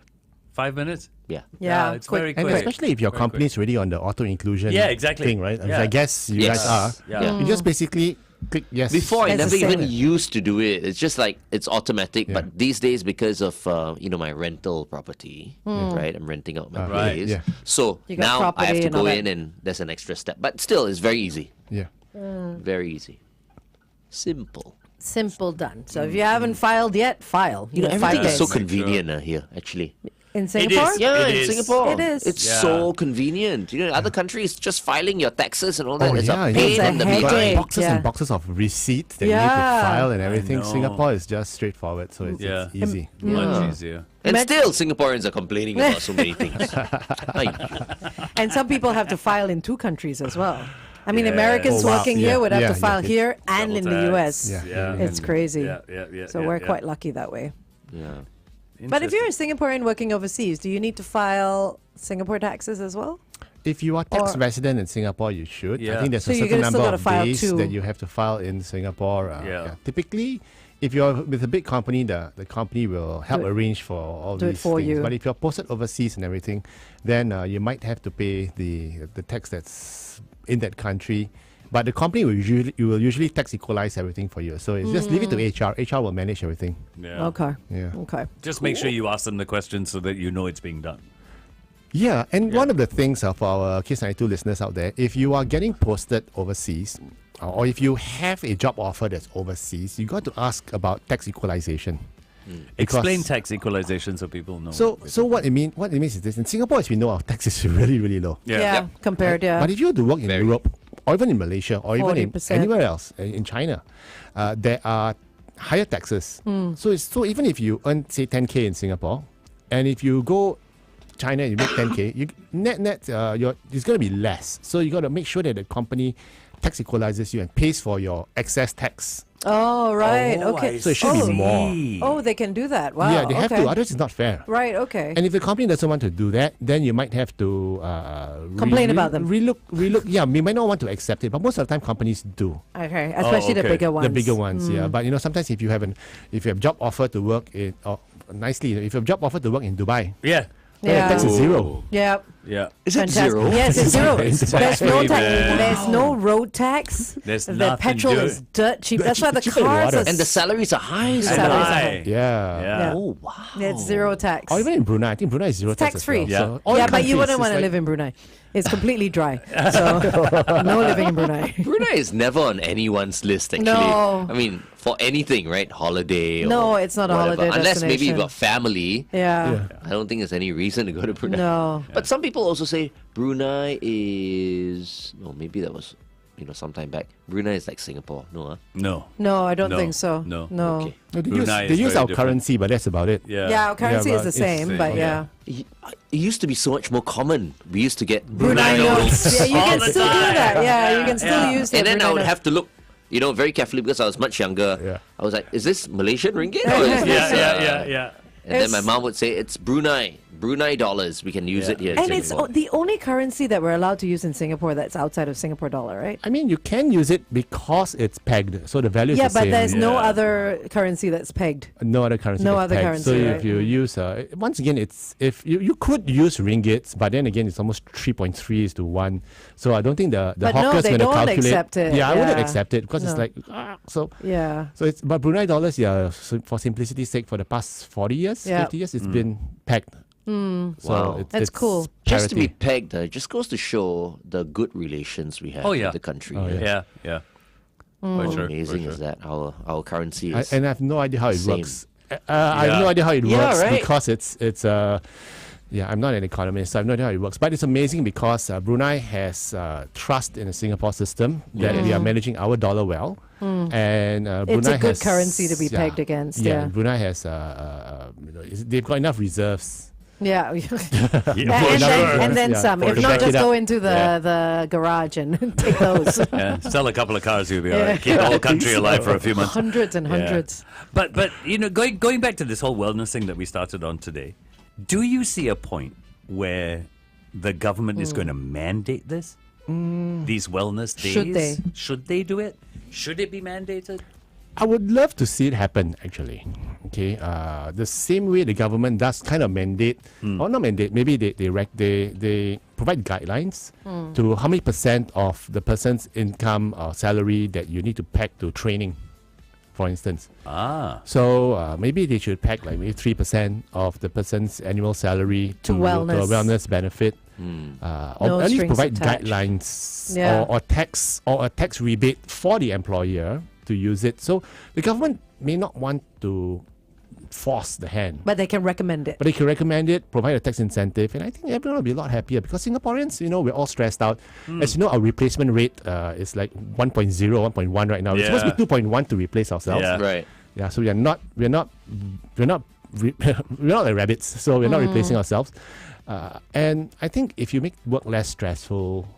5 minutes? Yeah. Yeah, it's quick. very And quick. especially if your Very company's already on the auto inclusion Yeah, exactly. thing, right? Yeah. I guess you Yes. guys are. Yeah. You just basically click yes. Before I It's never the same. even used to do it. It's just like it's automatic. Yeah. But these days, because of my rental property, right? I'm renting out my Right. place. Yeah. So You got now I property have to and all go that. in, and there's an extra step. But still, it's very easy. Yeah. Very easy. Simple. Simple done. So if you haven't filed yet, file. You get 5 Everything is days. so convenient here, actually. In Singapore? is. Yeah, It in is. Singapore. It is. It's Yeah. so convenient. Other countries, just filing your taxes and all that. Oh, it's yeah, a yeah. pain It's a in the headache. Got behind. boxes Yeah. and boxes of receipts that you need Yeah. to file and everything. know. Singapore is just straightforward, so it's Yeah. easy. Much easier. And Imagine- still, Singaporeans are complaining about so many things. Aiyo. And some people have to file in 2 countries as well. I mean, Yeah. Americans Oh, wow. working Yeah. here would have Yeah, to file yeah. here and Double in the tax. US. Yeah. Yeah. It's crazy. Yeah, yeah, yeah. So yeah, we're yeah. quite lucky that way. Yeah. But if you're a Singaporean working overseas, do you need to file Singapore taxes as well? If you are tax Or- resident in Singapore, you should. I Yeah. think there's So a you're certain gonna still number gotta of file days too. that you have to file in Singapore. Yeah. Typically, if you're with a big company, the company will help Do it- arrange for all do it these for things. you. But if you're posted overseas and everything, then you might have to pay the tax that's in that country. But the company will usually tax equalize everything for you. So it's just leave it to HR. HR will manage everything. Yeah. Okay. Yeah. Okay. Just make sure you ask them the questions so that you know it's being done. Yeah, and one of the things for our Kiss92 listeners out there, if you are getting posted overseas, or if you have a job offer that's overseas, you got to ask about tax equalization. Because- Explain tax equalization so people know. So what it means is this: in Singapore, as we know, our tax is really, really low. Yeah. Compared, yeah. But if you were to work in Europe, or even in Malaysia, or even in 40%. anywhere else in China, there are higher taxes. So even if you earn say 10K in Singapore, and if you go China and you make 10K, you net it's going to be less. So you got to make sure that the company tax equalizes you and pays for your excess tax. Oh, right. Oh, okay. I So it should be see. more. Oh, they can do that. Wow. Yeah, they have okay. to. Otherwise, it's not fair. Right. Okay. And if the company doesn't want to do that, then you might have to Complain about them. Relook. Yeah, we might not want to accept it, but most of the time companies do. Okay. Especially the okay. bigger ones. The bigger ones, yeah. But sometimes if you have job offer to work in, or nicely, if you have job offer to work in Dubai, Yeah. then the tax is zero. Yeah. Yeah. Is it Fantastic. zero? Yes, it's zero. It's There's no tax-free there. There's no road tax. There's the nothing petrol to is it. dirt cheap. That's why the cheaper than cars water. are And the salaries are high. so salaries that- are High. Yeah. Yeah. Oh, wow. It's zero tax. Or even in Brunei, I think Brunei is zero tax. Tax as well. free. Yeah. So all Yeah, the but you countries, wouldn't it's want to like- live in Brunei. It's completely dry. So no living in Brunei. Brunei is never on anyone's list, actually. No. I mean, for anything, right? Holiday. No, or it's not a whatever. holiday Unless maybe you've destination. got family. Yeah. I don't think there's any reason to go to Brunei. No. But some people also say Brunei is. No, maybe that was, sometime back. Brunei is like Singapore. No, huh? No. No, I don't No. think so. No. No. Okay. No, they Brunei use, is they use very our different. currency, but that's about it. Yeah. Yeah, our currency Yeah, is the but it's- same, but yeah. It used to be so much more common. We used to get Brunei notes. Yeah, you All can the still do time. that. Yeah, you can still Yeah. use the And then I Brunei would notes. have to look, very carefully because I was much younger. Yeah. I was like, is this Malaysian ringgit? Or is this, Yeah. And then my It's- mom would say, it's Brunei dollars. We can use it here in And it's Singapore. the only currency that we're allowed to use in Singapore that's outside of Singapore dollar, right? I mean, you can use it because it's pegged, so the value is Yeah, the but same. there's no Yeah. other currency that's pegged. No other currency. No that's other pegged. currency, So right? if you use, once again, it's if you could use ringgits, but then again, it's almost 3.3 is to 1. So I don't think the But no, hawkers they going to don't calculate. accept it. Yeah, I wouldn't Yeah. accept it because it's No. like so. Yeah. So it's but Brunei dollars, yeah. So for simplicity's sake, for the past 40 years, Yeah. 50 years, it's been pegged. So Wow. That's cool. Just to be parity. pegged, it just goes to show the good relations we have Oh, yeah. with the country. Oh, right? Yeah. Mm. For How sure. amazing for is sure. that? Our currency is. And I have no idea how it Same. works. I have no Yeah. idea how it Yeah, works right. because it's yeah, I'm not an economist, so I have no idea how it works. But it's amazing because Brunei has trust in the Singapore system that we are managing our dollar well, and Brunei It's a good has, currency to be pegged against, yeah. Brunei has they've got enough reserves. Yeah. Yeah, and, for then, sure. and then Yeah, some. for If sure. not, Back just it go up. into Yeah. the garage and take those. Yeah. Sell a couple of cars, you'll be all right. Keep the whole country alive for a few months. Hundreds and Yeah. hundreds. But going back to this whole wellness thing that we started on today, do you see a point where the government is going to mandate this? These wellness days? Should they? Should they do it? Should it be mandated? I would love to see it happen, actually. Okay, the same way the government does kind of mandate, or not mandate, maybe they provide guidelines to how many % of the person's income or salary that you need to pack to training, for instance. So maybe they should pack like maybe 3% of the person's annual salary To a wellness. wellness benefit. Or No at least strings provide attached. guidelines Yeah. or a tax rebate for the employer to use it. So the government may not want to force the hand, But they can recommend it. but they can recommend it, provide a tax incentive, and I think everyone will be a lot happier because Singaporeans, we're all stressed out. As you know, our replacement rate is like 1.0, 1.1 right now. It's supposed to be 2.1 to replace ourselves. Yeah. Right. Yeah, so we're not like rabbits, so we're not replacing ourselves. And I think if you make work less stressful,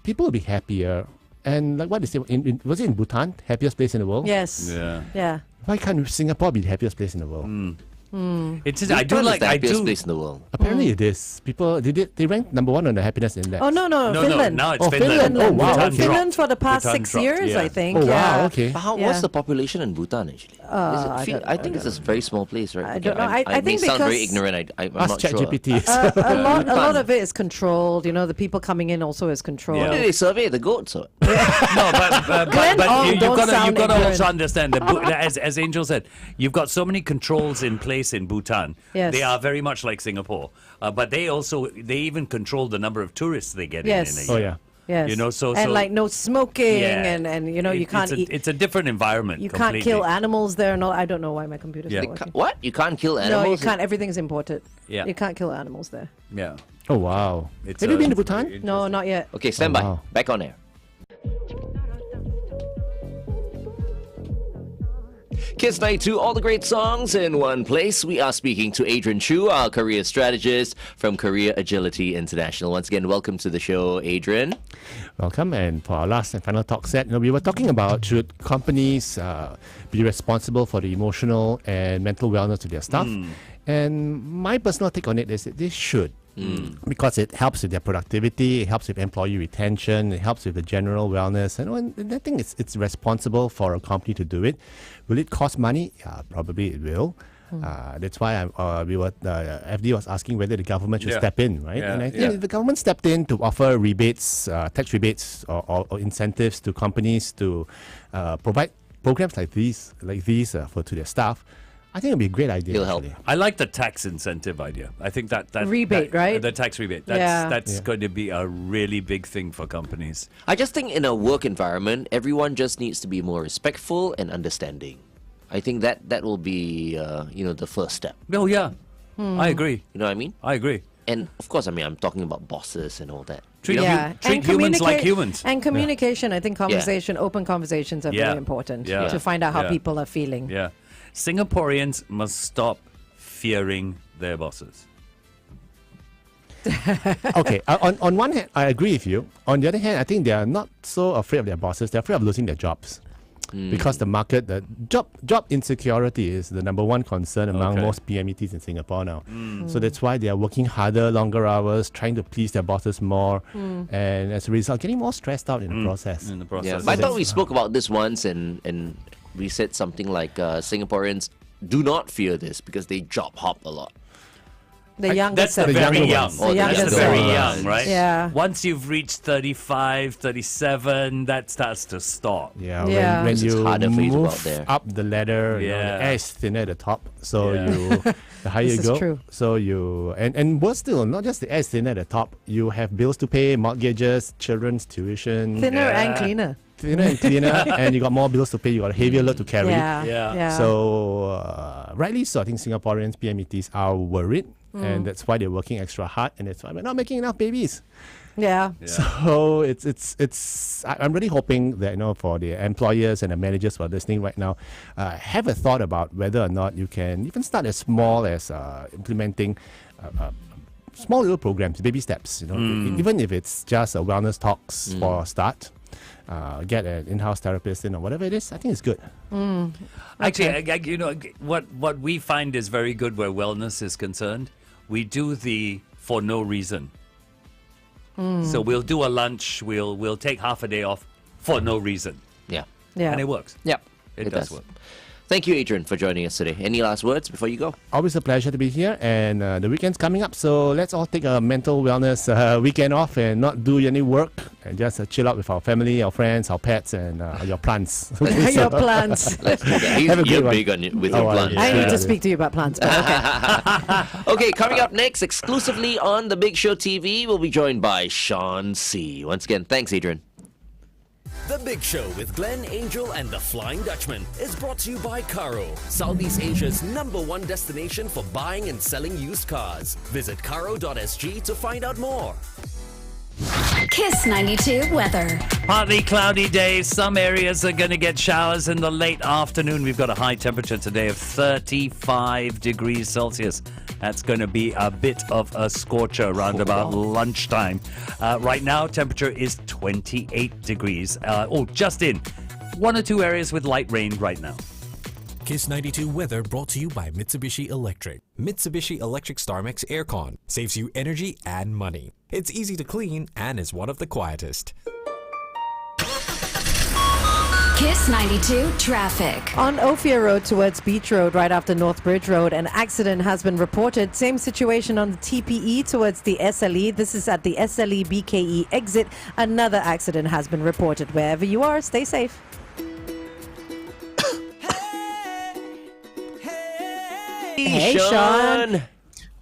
people will be happier. And like what they say, was it in Bhutan, happiest place in the world? Yes. Yeah. Yeah. Why can't Singapore be the happiest place in the world? It's just, I do Bhutan is like. the I happiest do. place in the world. Apparently it is. People they ranked number 1 on the happiness index. Oh, no, No, Finland. now it's Oh, Finland. Finland. Oh, wow, Bhutan okay. Finland dropped. for the past Bhutan 6 dropped, years, yeah. I think. Oh, yeah. wow, okay. But Yeah. what's the population in Bhutan actually? I think it's a very small place, right? I don't know. I may think sound very because- ignorant. I'm Ask not sure. ChatGPT. A lot of it is controlled. You know, the people coming in also is controlled. What Yeah. do they survey the goats? Or? No, Glenn, you've don't got sound to also ignorant. understand that, as Angel said, you've got so many controls in place in Bhutan. Yes. They are very much like Singapore, but they even control the number of tourists they get Yes. in a Oh year. yeah. Yes. You know, and like no smoking, and you know, you can't eat. It's a different environment. You can't completely. kill animals there. No, I don't know why my computer's Yeah. not working. What? You can't kill No, animals? you can't. Everything's imported. Yeah. You can't kill animals there. Yeah. Oh wow. It's, Have you been to very Bhutan? interesting. No, not yet. Okay, stand Oh, by. wow. Back on air. Kiss Night 2, all the great songs in one place. We are speaking to Adrian Choo, our career strategist from Career Agility International. Once again, welcome to the show, Adrian. Welcome. And for our last and final talk set, we were talking about should companies be responsible for the emotional and mental wellness of their staff. And my personal take on it is that they should. Because it helps with their productivity, it helps with employee retention, it helps with the general wellness. And I think it's responsible for a company to do it. Will it cost money? Probably it will. That's why FD was asking whether the government should Yeah. step in, right? Yeah, And I think yeah. if the government stepped in to offer rebates, tax rebates or incentives to companies to provide programs like these to their staff, I think it would be a great idea. It'll help. actually. I like the tax incentive idea. I think that Rebate, right? The tax rebate. Yeah. That's going to be a really big thing for companies. I just think in a work environment, everyone just needs to be more respectful and understanding. I think that will be, the first step. Oh yeah, I agree. You know what I mean? I agree. And of course, I'm talking about bosses and all that. Treat, Yeah, treat humans like humans. And communication. I think open conversations are Yeah. very important Yeah. to find out how Yeah. people are feeling. Yeah. Singaporeans must stop fearing their bosses. Okay, on one hand, I agree with you. On the other hand, I think they are not so afraid of their bosses. They're afraid of losing their jobs. Because the job insecurity is the number one concern among Okay. most PMETs in Singapore now. So that's why they are working harder, longer hours, trying to please their bosses more, and as a result, getting more stressed out in the process. In the process. Yeah, but I thought we spoke about this once, and we said something like Singaporeans do not fear this because they job hop a lot. The younger That's the set. very younger young. ones. The younger That's the set. very ones. young, right? Yeah. Once you've reached 35, 37, that starts to stop. Yeah, Yeah. when It's you harder for you to go out move there. up the ladder, the Yeah. air is thinner at the top. So Yeah. the higher This you is go, true. so you and worse still, not just the air is thinner at the top. You have bills to pay, mortgages, children's tuition, Thinner Yeah. and cleaner. thinner and cleaner, and you got more bills to pay. You got a heavier load to carry. Yeah. Yeah. Yeah. So rightly so, I think Singaporeans PMETs are worried, and that's why they're working extra hard, and that's why we're not making enough babies. yeah. So I'm really hoping that for the employers and the managers who are listening right now, have a thought about whether or not you can even start as small as implementing small little programs, baby steps. Even if it's just a wellness talks for a start. Get an in-house therapist in or whatever it is. I think it's good. Actually, what we find is very good where wellness is concerned. We do the for no reason. So we'll do a lunch. We'll take half a day off for no reason, Yeah. Yeah. and it works. Yep. It does work. Thank you, Adrian, for joining us today. Any last words before you go? Always a pleasure to be here, and the weekend's coming up, so let's all take a mental wellness weekend off and not do any work and just chill out with our family, our friends, our pets, and your plants. Your plants. Have a good You're one. big on with your Oh, plants. I need Yeah. to speak to you about plants. But okay. Okay, coming up next, exclusively on The Big Show TV, we'll be joined by Shawn C. Once again, thanks, Adrian. The Big Show with Glenn, Angel, and the Flying Dutchman is brought to you by Caro, Southeast Asia's #1 destination for buying and selling used cars. Visit caro.sg to find out more. Kiss 92 weather. Partly cloudy day. Some areas are going to get showers in the late afternoon. We've got a high temperature today of 35 degrees Celsius. That's going to be a bit of a scorcher around about lunchtime. Right now, temperature is 28 degrees. Just in. One or two areas with light rain right now. Kiss 92 weather brought to you by Mitsubishi Electric. Mitsubishi Electric StarMax Aircon saves you energy and money. It's easy to clean and is one of the quietest. Kiss 92 traffic. On Ophir Road towards Beach Road, right after North Bridge Road, an accident has been reported. Same situation on the TPE towards the SLE. This is at the SLE BKE exit. Another accident has been reported. Wherever you are, stay safe. Hey, Shawn.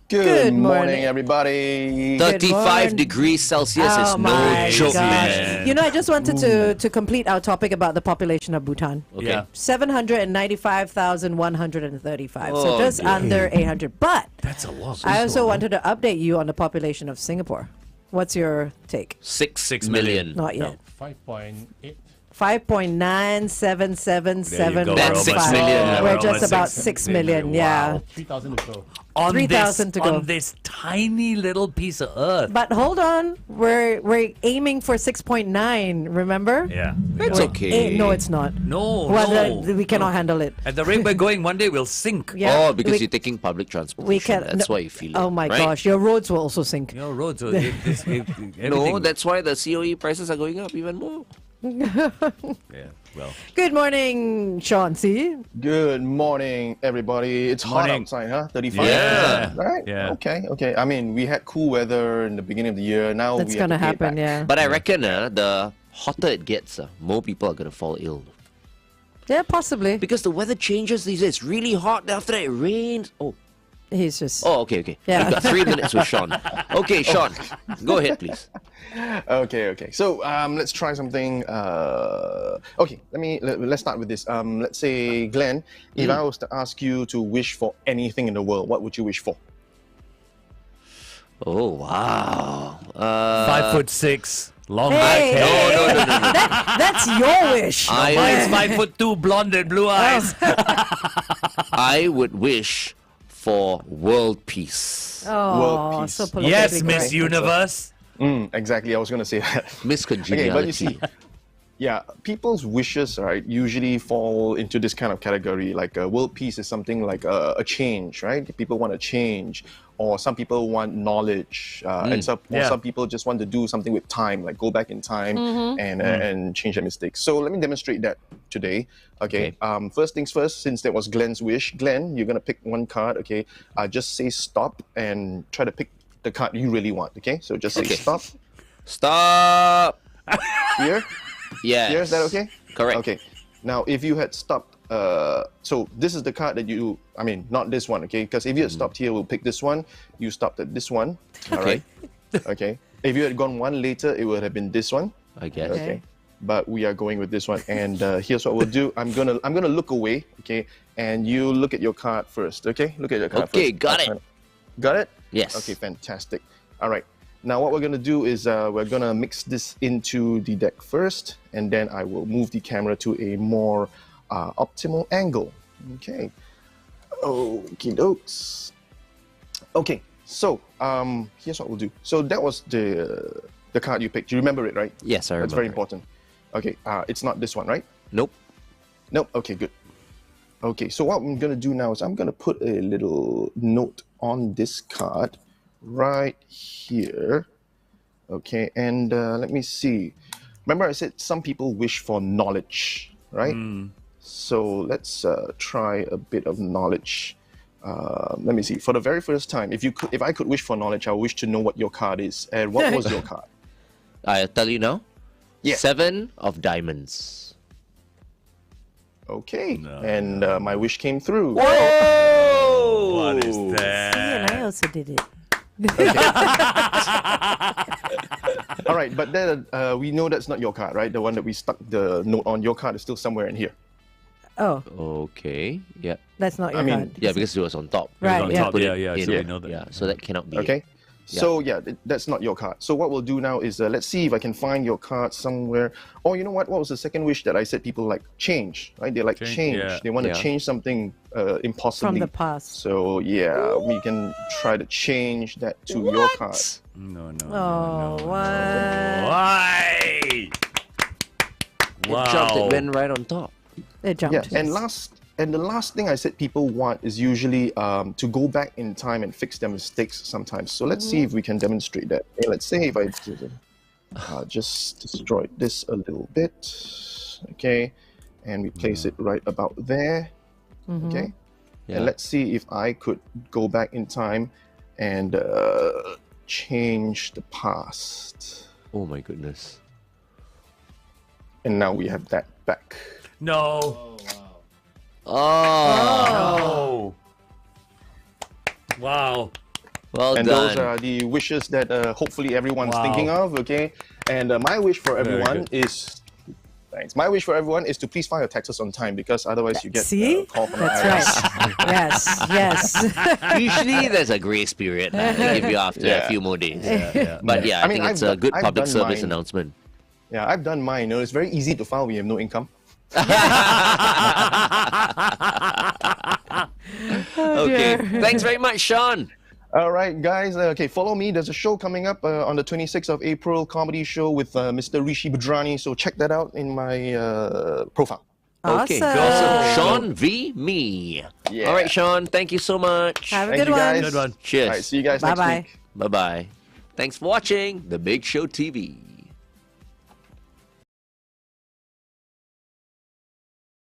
Good morning. morning, everybody. 35 degrees Celsius is Oh no my joke, gosh. man. You know, I just wanted to complete our topic about the population of Bhutan. Okay. Yeah. 795,135. So Oh, just dear. under 800. But That's a lot. I also wanted to update you on the population of Singapore. What's your take? 6 million. Not yet. 5.8. 5.977775. That's 6 million. We're We're just almost about 6 6 million. Yeah. 3,000 to go. On 3,000 to go. On this tiny little piece of earth. But hold on, we're aiming for 6.9. Remember? Yeah. It's okay. No, it's not. No, Well, no. we cannot handle it. At the rate we're going, one day we'll sink. Yeah, Oh, because we- you're taking public transport. we can. That's why you feel it. Oh my right? gosh, your roads will also sink. Your roads, No, everything. that's why the COE prices are going up even more. Yeah, well. Good morning, Shawn. See? Good morning, everybody. It's hot Morning. outside, huh? 35. Yeah. Right? Yeah. Okay. I mean, we had cool weather in the beginning of the year. Now That's we have gonna to pay it happen. back. Yeah. But I reckon the hotter it gets, more people are going to fall ill. Yeah, possibly. Because the weather changes these days. It's really hot, then after that it rains. He's just. Okay. Yeah. We've got 3 minutes with Shawn. Okay, Shawn, go ahead, please. Okay. So let's try something. Okay, let's start with this. Let's say, Glenn, if I was to ask you to wish for anything in the world, what would you wish for? Oh, wow. 5'6", long Hey, black hair. No. That's your wish. Mine's 5'2", blonde and blue eyes. I would wish for world peace. Oh, World peace. so politically Yes, Miss correct. Universe. Exactly. I was going to say that. Miss Okay, Congeniality. but you see, yeah, people's wishes, right, usually fall into this kind of category. Like world peace is something like a change, right? People want to change, or some people want knowledge, and some people just want to do something with time, like go back in time and change their mistakes. So let me demonstrate that today. Okay. First things first, since that was Glenn's wish, Glenn, you're gonna pick one card. Okay. Just say stop and try to pick the card you really want. Okay. So just say Okay. stop. Stop. Here. Yes. Here, is that okay? Correct. Okay. Now, if you had stopped, so this is the card that you, I mean, not this one, okay? Because if you had stopped here, we'll pick this one. You stopped at this one. All right. Okay. If you had gone one later, it would have been this one. I guess. Okay. But we are going with this one. And here's what we'll do. I'm gonna look away, okay? And you look at your card first, okay? Look at your card first. Okay, got it. Got it? Yes. Okay, fantastic. All right. Now what we're going to do is we're going to mix this into the deck first, and then I will move the camera to a more optimal angle. Okay. Okie dokes. Okay, so here's what we'll do. So that was the card you picked. You remember it, right? Yes, I remember. That's very it. important. Okay, it's not this one, right? Nope. Nope. Okay, good. Okay, so what I'm going to do now is I'm going to put a little note on this card right here. Okay, and let me see. Remember I said some people wish for knowledge, right? So let's try a bit of knowledge. Let me see. For the very first time, if I could wish for knowledge, I wish to know what your card is. And what was your card? I'll tell you now. Yeah. 7 of diamonds. Okay, and my wish came through. Whoa! What is See, that? and I also did it. All right, but then we know that's not your card, right? The one that we stuck the note on. Your card is still somewhere in here. Oh, Okay. Yeah. that's not your mean, card. Yeah, because it was on top. Right, on yeah. top, Put it yeah, in. so we know that. Yeah, so that cannot be. Okay. it. So yeah, that's not your card. So what we'll do now is let's see if I can find your card somewhere. Oh, you know what? What was the second wish that I said people like change, right? They like change. yeah. They want to Yeah. change something impossibly. From the past. So yeah, we can try to change that to your card. No. Oh, what? Why? It jumped, it Wow. went right on top. It jumped. Yeah, and yes. And the last thing I said people want is usually to go back in time and fix their mistakes sometimes. So let's see if we can demonstrate that. Okay, let's say if I just destroyed this a little bit, okay, and we place it right about there, okay. Yeah. And let's see if I could go back in time and change the past. Oh my goodness. And now we have that back. No. Oh. No. Wow. Well And done. those are the wishes that hopefully everyone's Wow. thinking of, okay? And my wish for everyone good. is... Thanks. My wish for everyone is to please file your taxes on time because otherwise you get See? a call from the That's IRS. right. Yes. Usually there's a grace period. They give you after a Yeah. few more days. But yeah, I, I mean, think it's I've a good I've public done service mine. announcement. Yeah, I've done mine. It's very easy to file when you have no income. Okay. Thanks very much, Shawn. All right, guys. Okay, follow me. There's a show coming up on the 26th of April, comedy show with Mr. Rishi Budrani. So check that out in my profile. Okay, Awesome. awesome. Shawn v. me. Yeah. All right, Shawn. Thank you so much. Have a Thank good you, one. guys. Good one. Cheers. All right, see you guys Bye next bye. week. Bye-bye. Thanks for watching The Big Show TV.